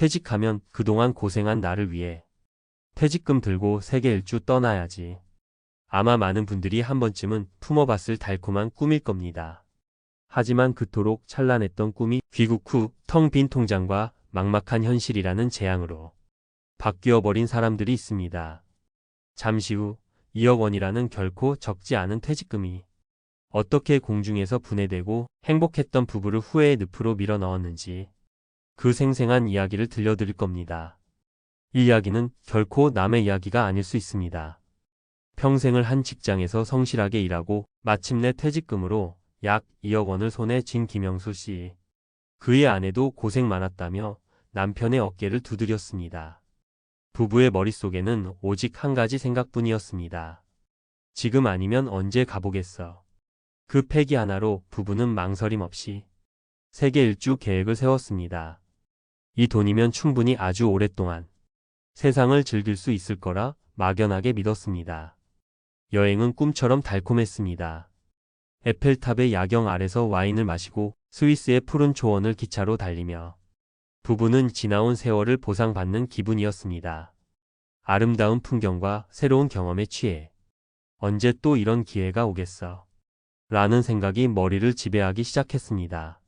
퇴직하면 그동안 고생한 나를 위해 퇴직금 들고 세계 일주 떠나야지. 아마 많은 분들이 한 번쯤은 품어봤을 달콤한 꿈일 겁니다. 하지만 그토록 찬란했던 꿈이 귀국 후 텅 빈 통장과 막막한 현실이라는 재앙으로 바뀌어버린 사람들이 있습니다. 잠시 후 2억 원이라는 결코 적지 않은 퇴직금이 어떻게 공중에서 분해되고 행복했던 부부를 후회의 늪으로 밀어 넣었는지 그 생생한 이야기를 들려드릴 겁니다. 이 이야기는 결코 남의 이야기가 아닐 수 있습니다. 평생을 한 직장에서 성실하게 일하고 마침내 퇴직금으로 약 2억 원을 손에 쥔 김영수 씨. 그의 아내도 고생 많았다며 남편의 어깨를 두드렸습니다. 부부의 머릿속에는 오직 한 가지 생각뿐이었습니다. 지금 아니면 언제 가보겠어. 그 패기 하나로 부부는 망설임 없이 세계 일주 계획을 세웠습니다. 이 돈이면 충분히 아주 오랫동안 세상을 즐길 수 있을 거라 막연하게 믿었습니다. 여행은 꿈처럼 달콤했습니다. 에펠탑의 야경 아래서 와인을 마시고 스위스의 푸른 초원을 기차로 달리며 부부는 지나온 세월을 보상받는 기분이었습니다. 아름다운 풍경과 새로운 경험에 취해 언제 또 이런 기회가 오겠어? 라는 생각이 머리를 지배하기 시작했습니다.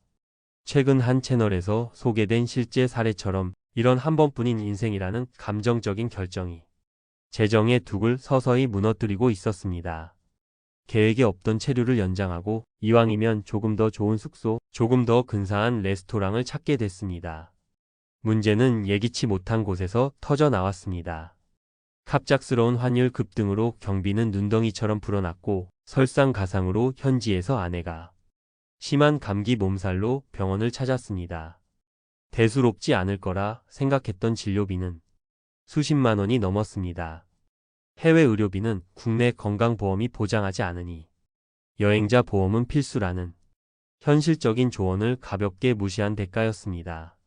최근 한 채널에서 소개된 실제 사례처럼 이런 한 번뿐인 인생이라는 감정적인 결정이 재정의 둑을 서서히 무너뜨리고 있었습니다. 계획에 없던 체류를 연장하고 이왕이면 조금 더 좋은 숙소, 조금 더 근사한 레스토랑을 찾게 됐습니다. 문제는 예기치 못한 곳에서 터져 나왔습니다. 갑작스러운 환율 급등으로 경비는 눈덩이처럼 불어났고 설상가상으로 현지에서 아내가 심한 감기 몸살로 병원을 찾았습니다. 대수롭지 않을 거라 생각했던 진료비는 수십만 원이 넘었습니다. 해외 의료비는 국내 건강보험이 보장하지 않으니 여행자 보험은 필수라는 현실적인 조언을 가볍게 무시한 대가였습니다.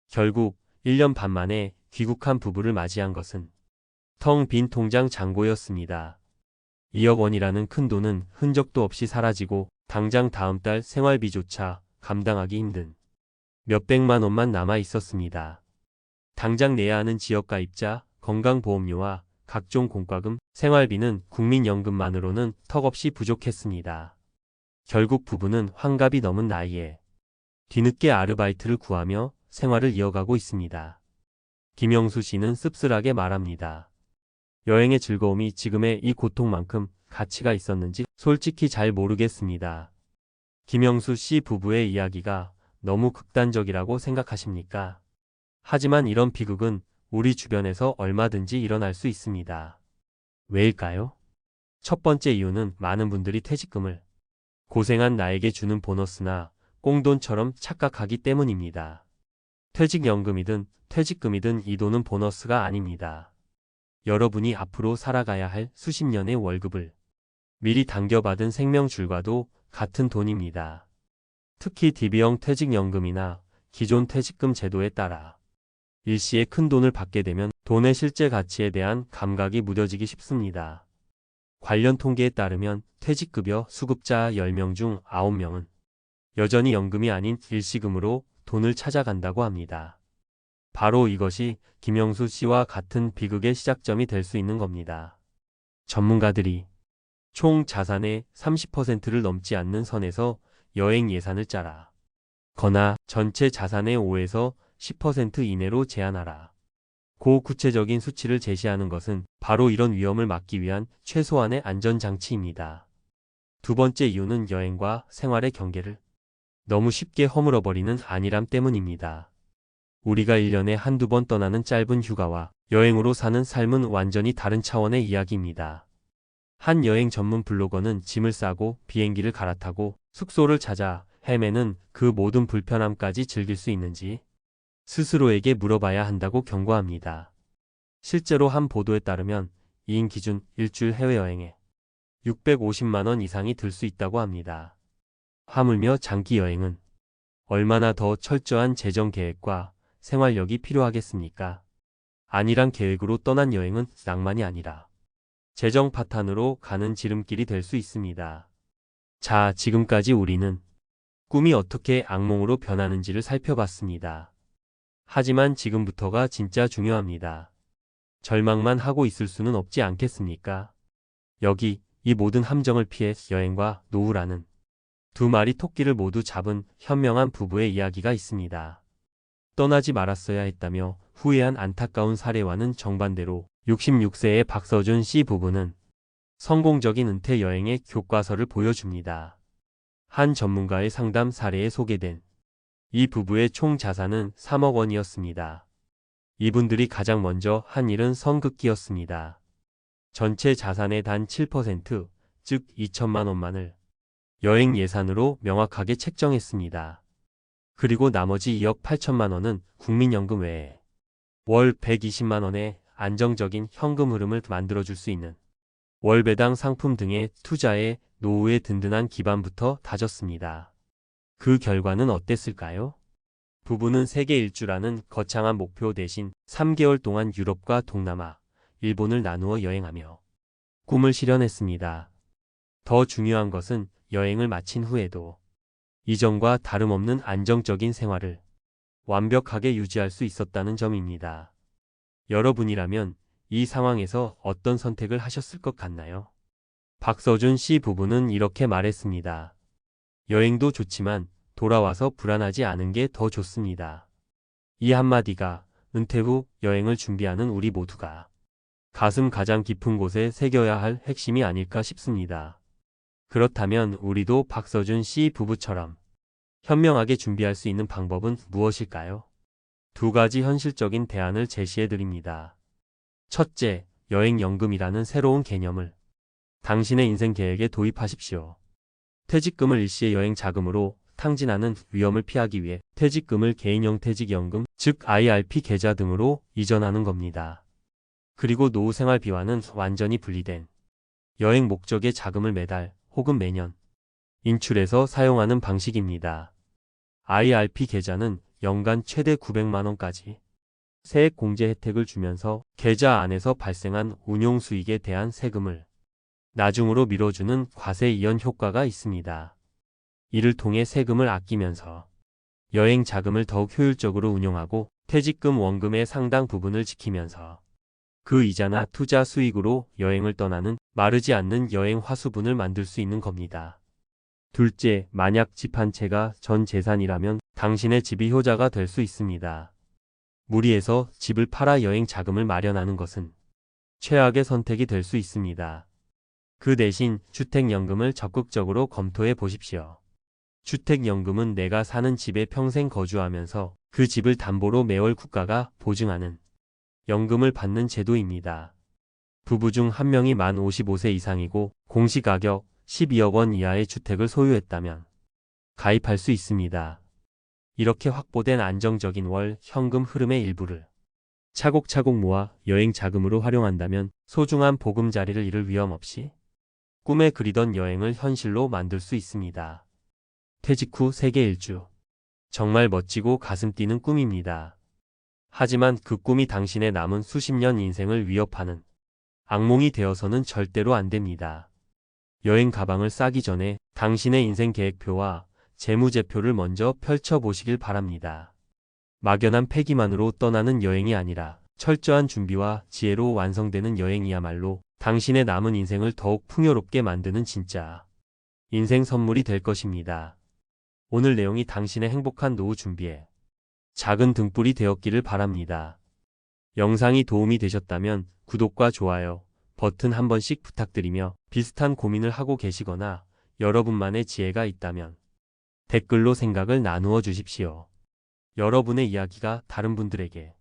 결국 1년 반 만에 귀국한 부부를 맞이한 것은 텅 빈 통장 잔고였습니다. 2억 원이라는 큰 돈은 흔적도 없이 사라지고 당장 다음 달 생활비조차 감당하기 힘든 몇백만 원만 남아 있었습니다. 당장 내야 하는 지역가입자, 건강보험료와 각종 공과금, 생활비는 국민연금만으로는 턱없이 부족했습니다. 결국 부부는 환갑이 넘은 나이에 뒤늦게 아르바이트를 구하며 생활을 이어가고 있습니다. 김영수 씨는 씁쓸하게 말합니다. 여행의 즐거움이 지금의 이 고통만큼 가치가 있었는지 솔직히 잘 모르겠습니다. 김영수 씨 부부의 이야기가 너무 극단적이라고 생각하십니까? 하지만 이런 비극은 우리 주변에서 얼마든지 일어날 수 있습니다. 왜일까요? 첫 번째 이유는 많은 분들이 퇴직금을 고생한 나에게 주는 보너스나 꽁돈처럼 착각하기 때문입니다. 퇴직연금이든 퇴직금이든 이 돈은 보너스가 아닙니다. 여러분이 앞으로 살아가야 할 수십 년의 월급을 미리 당겨받은 생명줄과도 같은 돈입니다. 특히 DB형 퇴직연금이나 기존 퇴직금 제도에 따라 일시에 큰 돈을 받게 되면 돈의 실제 가치에 대한 감각이 무뎌지기 쉽습니다. 관련 통계에 따르면 퇴직급여 수급자 10명 중 9명은 여전히 연금이 아닌 일시금으로 돈을 찾아간다고 합니다. 바로 이것이 김영수 씨와 같은 비극의 시작점이 될 수 있는 겁니다. 전문가들이 총 자산의 30%를 넘지 않는 선에서 여행 예산을 짜라. 거나 전체 자산의 5에서 10% 이내로 제한하라. 고 구체적인 수치를 제시하는 것은 바로 이런 위험을 막기 위한 최소한의 안전장치입니다. 두 번째 이유는 여행과 생활의 경계를 너무 쉽게 허물어버리는 안일함 때문입니다. 우리가 1년에 한두 번 떠나는 짧은 휴가와 여행으로 사는 삶은 완전히 다른 차원의 이야기입니다. 한 여행 전문 블로거는 짐을 싸고 비행기를 갈아타고 숙소를 찾아 헤매는 그 모든 불편함까지 즐길 수 있는지 스스로에게 물어봐야 한다고 경고합니다. 실제로 한 보도에 따르면 2인 기준 일주일 해외여행에 650만 원 이상이 들 수 있다고 합니다. 하물며 장기 여행은 얼마나 더 철저한 재정 계획과 생활력이 필요하겠습니까? 안일한 계획으로 떠난 여행은 낭만이 아니라 재정 파탄으로 가는 지름길이 될 수 있습니다. 자, 지금까지 우리는 꿈이 어떻게 악몽으로 변하는지를 살펴봤습니다. 하지만 지금부터가 진짜 중요합니다. 절망만 하고 있을 수는 없지 않겠습니까? 여기 이 모든 함정을 피해 여행과 노후라는 두 마리 토끼를 모두 잡은 현명한 부부의 이야기가 있습니다. 떠나지 말았어야 했다며 후회한 안타까운 사례와는 정반대로 66세의 박서준 씨 부부는 성공적인 은퇴 여행의 교과서를 보여줍니다. 한 전문가의 상담 사례에 소개된 이 부부의 총 자산은 3억 원이었습니다. 이분들이 가장 먼저 한 일은 선긋기였습니다. 전체 자산의 단 7%, 즉 2천만 원만을 여행 예산으로 명확하게 책정했습니다. 그리고 나머지 2억 8천만 원은 국민연금 외에 월 120만 원의 안정적인 현금 흐름을 만들어줄 수 있는 월배당 상품 등의 투자에 노후의 든든한 기반부터 다졌습니다. 그 결과는 어땠을까요? 부부는 세계 일주라는 거창한 목표 대신 3개월 동안 유럽과 동남아, 일본을 나누어 여행하며 꿈을 실현했습니다. 더 중요한 것은 여행을 마친 후에도 이전과 다름없는 안정적인 생활을 완벽하게 유지할 수 있었다는 점입니다. 여러분이라면 이 상황에서 어떤 선택을 하셨을 것 같나요? 박서준 씨 부부는 이렇게 말했습니다. 여행도 좋지만 돌아와서 불안하지 않은 게 더 좋습니다. 이 한마디가 은퇴 후 여행을 준비하는 우리 모두가 가슴 가장 깊은 곳에 새겨야 할 핵심이 아닐까 싶습니다. 그렇다면 우리도 박서준 씨 부부처럼 현명하게 준비할 수 있는 방법은 무엇일까요? 두 가지 현실적인 대안을 제시해 드립니다. 첫째, 여행연금이라는 새로운 개념을 당신의 인생 계획에 도입하십시오. 퇴직금을 일시의 여행 자금으로 탕진하는 위험을 피하기 위해 퇴직금을 개인형 퇴직연금, 즉 IRP 계좌 등으로 이전하는 겁니다. 그리고 노후 생활비와는 완전히 분리된 여행 목적의 자금을 매달 혹은 매년 인출해서 사용하는 방식입니다. IRP 계좌는 연간 최대 900만 원까지 세액 공제 혜택을 주면서 계좌 안에서 발생한 운용 수익에 대한 세금을 나중으로 미뤄주는 과세 이연 효과가 있습니다. 이를 통해 세금을 아끼면서 여행 자금을 더욱 효율적으로 운용하고 퇴직금 원금의 상당 부분을 지키면서 그 이자나 투자 수익으로 여행을 떠나는 마르지 않는 여행 화수분을 만들 수 있는 겁니다. 둘째, 만약 집 한 채가 전 재산이라면 당신의 집이 효자가 될 수 있습니다. 무리해서 집을 팔아 여행 자금을 마련하는 것은 최악의 선택이 될 수 있습니다. 그 대신 주택연금을 적극적으로 검토해 보십시오. 주택연금은 내가 사는 집에 평생 거주하면서 그 집을 담보로 매월 국가가 보증하는 연금을 받는 제도입니다. 부부 중 한 명이 만 55세 이상이고 공시가격 12억 원 이하의 주택을 소유했다면 가입할 수 있습니다. 이렇게 확보된 안정적인 월 현금 흐름의 일부를 차곡차곡 모아 여행 자금으로 활용한다면 소중한 보금자리를 잃을 위험 없이 꿈에 그리던 여행을 현실로 만들 수 있습니다. 퇴직 후 세계 일주. 정말 멋지고 가슴 뛰는 꿈입니다. 하지만 그 꿈이 당신의 남은 수십 년 인생을 위협하는 악몽이 되어서는 절대로 안 됩니다. 여행 가방을 싸기 전에 당신의 인생 계획표와 재무제표를 먼저 펼쳐보시길 바랍니다. 막연한 패기만으로 떠나는 여행이 아니라 철저한 준비와 지혜로 완성되는 여행이야말로 당신의 남은 인생을 더욱 풍요롭게 만드는 진짜 인생 선물이 될 것입니다. 오늘 내용이 당신의 행복한 노후 준비에 작은 등불이 되었기를 바랍니다. 영상이 도움이 되셨다면 구독과 좋아요 버튼 한 번씩 부탁드리며 비슷한 고민을 하고 계시거나 여러분만의 지혜가 있다면 댓글로 생각을 나누어 주십시오. 여러분의 이야기가 다른 분들에게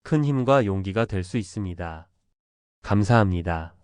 큰 힘과 용기가 될 수 있습니다. 감사합니다.